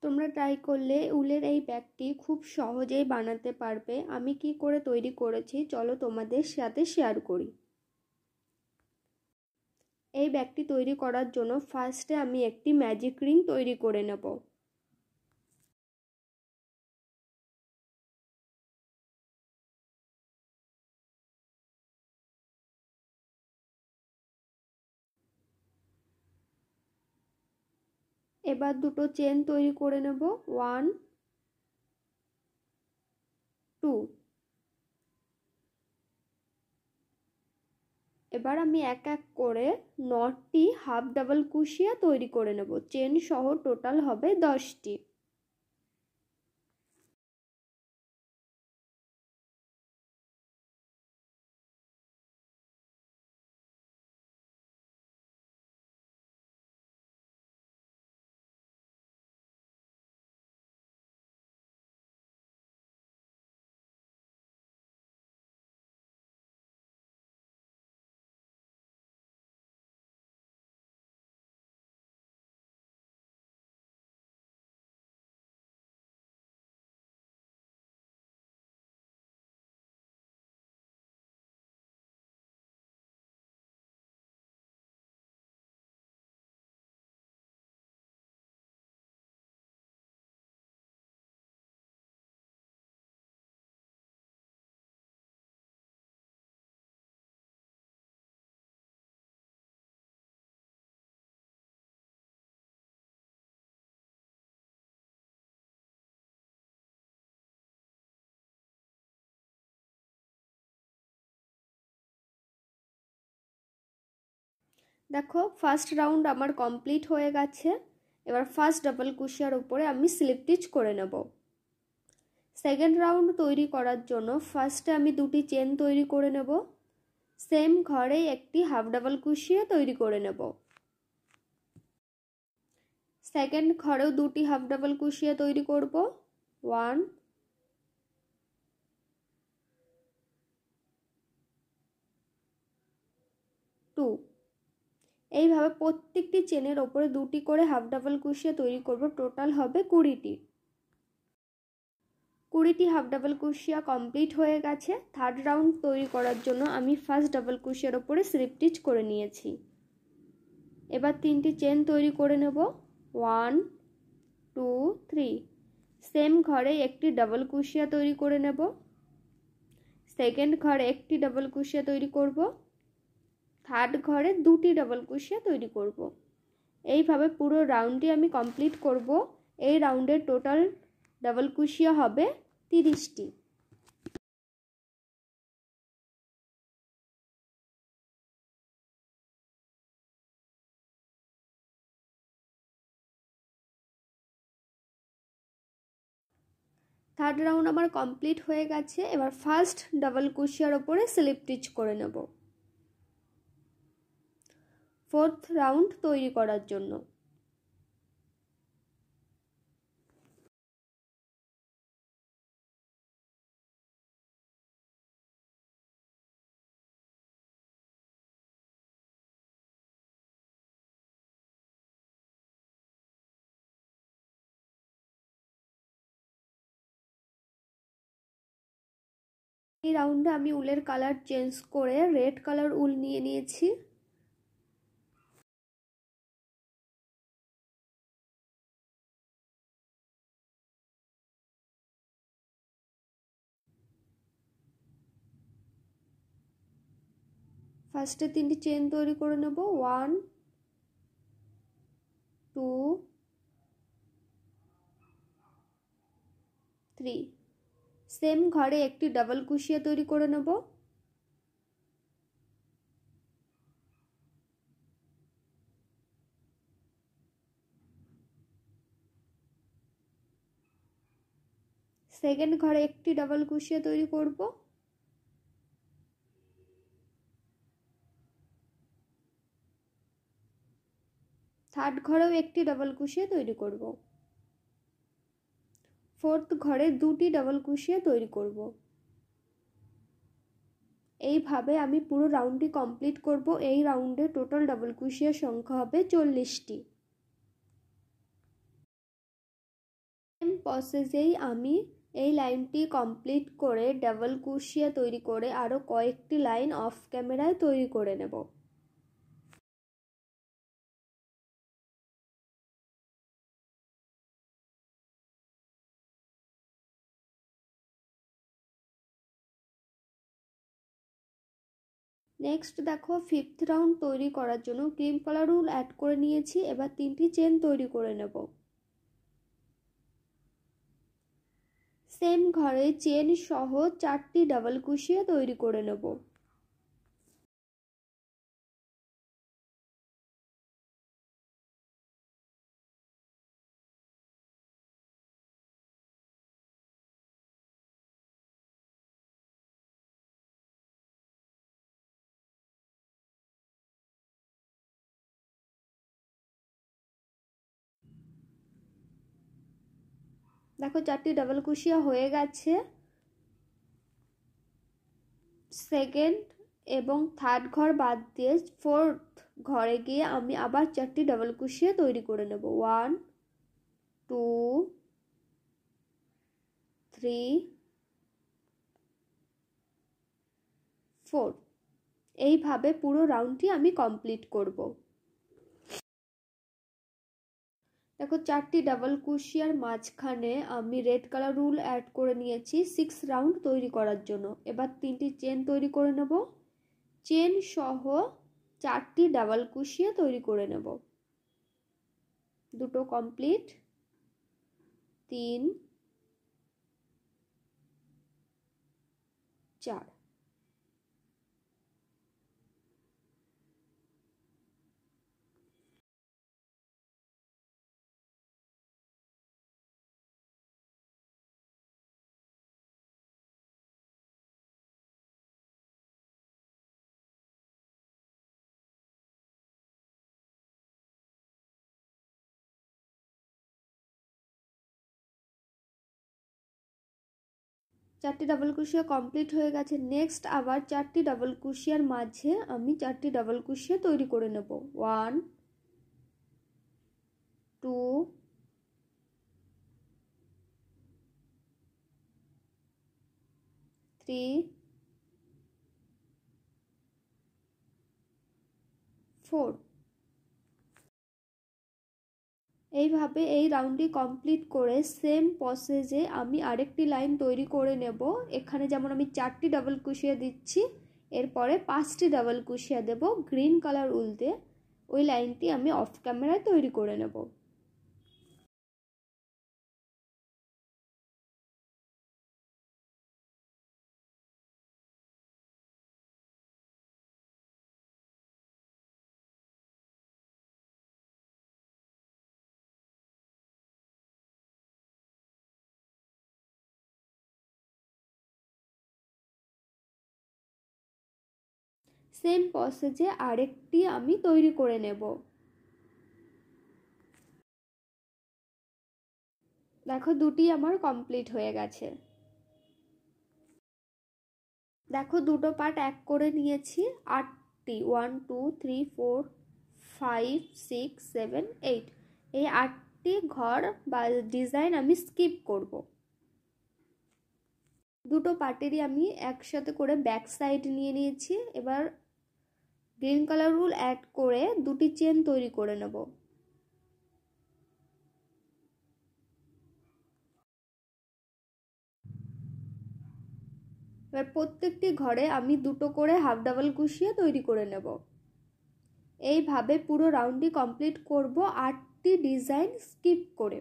তোমরা ট্রাই করলে উলের এই ব্যাগটি খুব সহজেই বানাতে পারবে। আমি কি করে তৈরি করেছি চলো তোমাদের সাথে শেয়ার করি। এই ব্যাগটি তৈরি করার জন্য ফার্স্টে আমি একটি ম্যাজিক রিং তৈরি করে নেব। এবার দুটো চেন তৈরি করে নেব, 1 2। এবার আমি এক এক করে 9টি হাফ ডাবল কুশিয়া তৈরি করে নেব। চেন সহ টোটাল হবে 10টি। দেখো ফার্স্ট রাউন্ড আমার কমপ্লিট হয়ে গেছে। এবার ফার্স্ট ডাবল কুশিয়ার উপরে আমি স্লিপ স্টিচ করে নেব। সেকেন্ড রাউন্ড তৈরি করার জন্য ফার্স্টে আমি দুটি চেন তৈরি করে নেব। সেম ঘরে একটি হাফ ডাবল কুশিয়া তৈরি করে নেব। সেকেন্ড ঘরেও দুটি হাফ ডাবল কুশিয়া তৈরি করব, 1 2। এইভাবে প্রত্যেকটি চেনের ওপরে দুটি করে হাফ ডাবল কুশিয়া তৈরি করব। টোটাল হবে 20টি হাফ ডাবল কুশিয়া কমপ্লিট হয়ে গেছে। থার্ড রাউন্ড তৈরি করার জন্য আমি ফার্স্ট ডাবল কুশিয়ার ওপরে স্লিপ স্টিচ করে নিয়েছি। এবার 3টি চেন তৈরি করে নেব, 1 2 3। সেম ঘরে একটি ডাবল কুশিয়া তৈরি করে নেব। সেকেন্ড ঘরে একটি ডাবল কুশিয়া তৈরি করব। থার্ড ঘরে দুটি ডাবল কুশিয়া তৈরি করব। এইভাবে পুরো রাউন্ডটি আমি কমপ্লিট করব। এই রাউন্ডের টোটাল ডাবল কুশিয়া হবে 30টি। থার্ড রাউন্ড আমার কমপ্লিট হয়ে গেছে। এবার ফার্স্ট ডাবল কুশিয়ার ওপরে স্লিপ স্টিচ করে নেব ফোর্থ রাউন্ড তৈরি করার জন্য। এই রাউন্ডে আমি উলের কালার চেঞ্জ করে রেড কালার উল নিয়ে নিয়েছি। ফার্স্টে 3টি চেন তৈরি করে নেব, 1 2 3। সেম ঘরে একটি ডাবল কুশিয়া তৈরি করে নেব। সেকেন্ড ঘরে একটি ডাবল কুশিয়া তৈরি করব। থার্ড ঘরেও একটি ডাবল কুশিয়া তৈরি করব। ফোর্থ ঘরে দুটি ডাবল কুশিয়া তৈরি করব। এইভাবে আমি পুরো রাউন্ডটি কমপ্লিট করব। এই রাউন্ডে টোটাল ডাবল কুশিয়ার সংখ্যা হবে 40টি। প্রসেসেই আমি এই লাইনটি কমপ্লিট করে ডাবল কুশিয়া তৈরি করে আরও কয়েকটি লাইন অফ ক্যামেরায় তৈরি করে নেব। নেক্সট দেখো, ফিফথ রাউন্ড তৈরি করার জন্য ক্রিম কালার উল অ্যাড করে নিয়েছি। এবার 3টি চেন তৈরি করে নেব। সেম ঘরে চেন সহ 4টি ডাবল কুশিয়া তৈরি করে নেব। দেখো 4টি ডাবল কুশিয়া হয়ে গেছে। সেকেন্ড এবং থার্ড ঘর বাদ দিয়ে ফোর্থ ঘরে গিয়ে আমি আবার 4টি ডাবল কুশিয়া তৈরি করে নেব। 1 2 3 4। এইভাবে পুরো রাউন্ডটি আমি কমপ্লিট করব। দেখো 4টি ডাবল কুশিয়ার মাঝখানে আমি রেড কালার রুল অ্যাড করে নিয়েছি 6 রাউন্ড তৈরি করার জন্য। এবার 3টি চেন তৈরি করে নেব। চেন সহ 4টি ডাবল কুশিয়া তৈরি করে নেব। দুটো কমপ্লিট। 3 4। চারটি ডাবল কুশিয়া কমপ্লিট হয়ে গেছে। নেক্সট আবার 4টি ডাবল কুশিয়ার মাঝে আমি 4টি ডাবল কুশিয়া তৈরি করে নেব। 1 2 3 4। এইভাবে এই রাউন্ডটি কমপ্লিট করে সেম প্রসেসে আমি আরেকটি লাইন তৈরি করে নেব। এখানে যেমন আমি 4টি ডাবল কুশিয়া দিচ্ছি, এরপরে 5টি ডাবল কুশিয়া দেব গ্রিন কালার উল দিয়ে। ওই লাইনটি আমি অফ ক্যামেরায় তৈরি করে নেব। সেম প্রসেসে আরেকটি আমি তৈরি করে নেব। দেখো দুটি আমার কমপ্লিট হয়ে গেছে। দেখো দুটো পার্ট এক করে নিয়েছি। 8টি 1 2 3 4 5 6 7 8 এই 8টি ঘর বা ডিজাইন আমি স্কিপ করব। দুটো পার্টেরই আমি একসাথে করে ব্যাক সাইড নিয়ে নিয়েছি। এবার গ্রিন কালার রুল অ্যাড করে দুটি চেন তৈরি করে নেব। এবার প্রত্যেকটি ঘরে আমি দুটো করে হাফ ডাবল কুশিয়া তৈরি করে নেব। এইভাবে পুরো রাউন্ডটি কমপ্লিট করব 8টি ডিজাইন স্কিপ করে।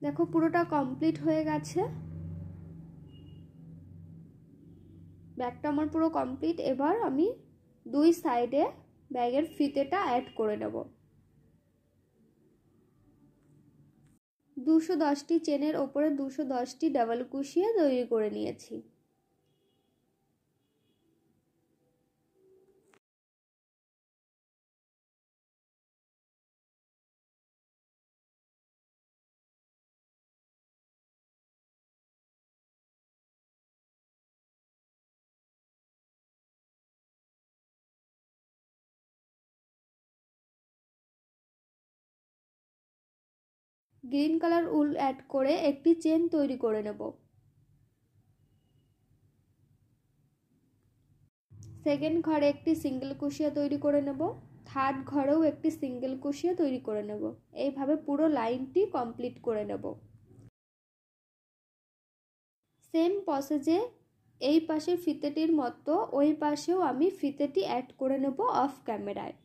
দেখো পুরোটা কমপ্লিট হয়ে গেছে। ব্যাগটা আমার পুরো কমপ্লিট। এবার আমি দুই সাইডে ব্যাগের ফিতেটা অ্যাড করে নেব। 210টি চেনের ওপরে 210টি ডাবল কুশিয়া তৈরি করে নিয়েছি। গ্রিন কালার উল অ্যাড করে একটি চেন তৈরি করে নেব। সেকেন্ড ঘরে একটি সিঙ্গেল কুশিয়া তৈরি করে নেব। থার্ড ঘরেও একটি সিঙ্গেল কুশিয়া তৈরি করে নেব। এইভাবে পুরো লাইনটি কমপ্লিট করে নেব। সেম প্রসেসে এই পাশে ফিতেটির মতো ওই পাশেও আমি ফিতেটি অ্যাড করে নেব অফ ক্যামেরায়।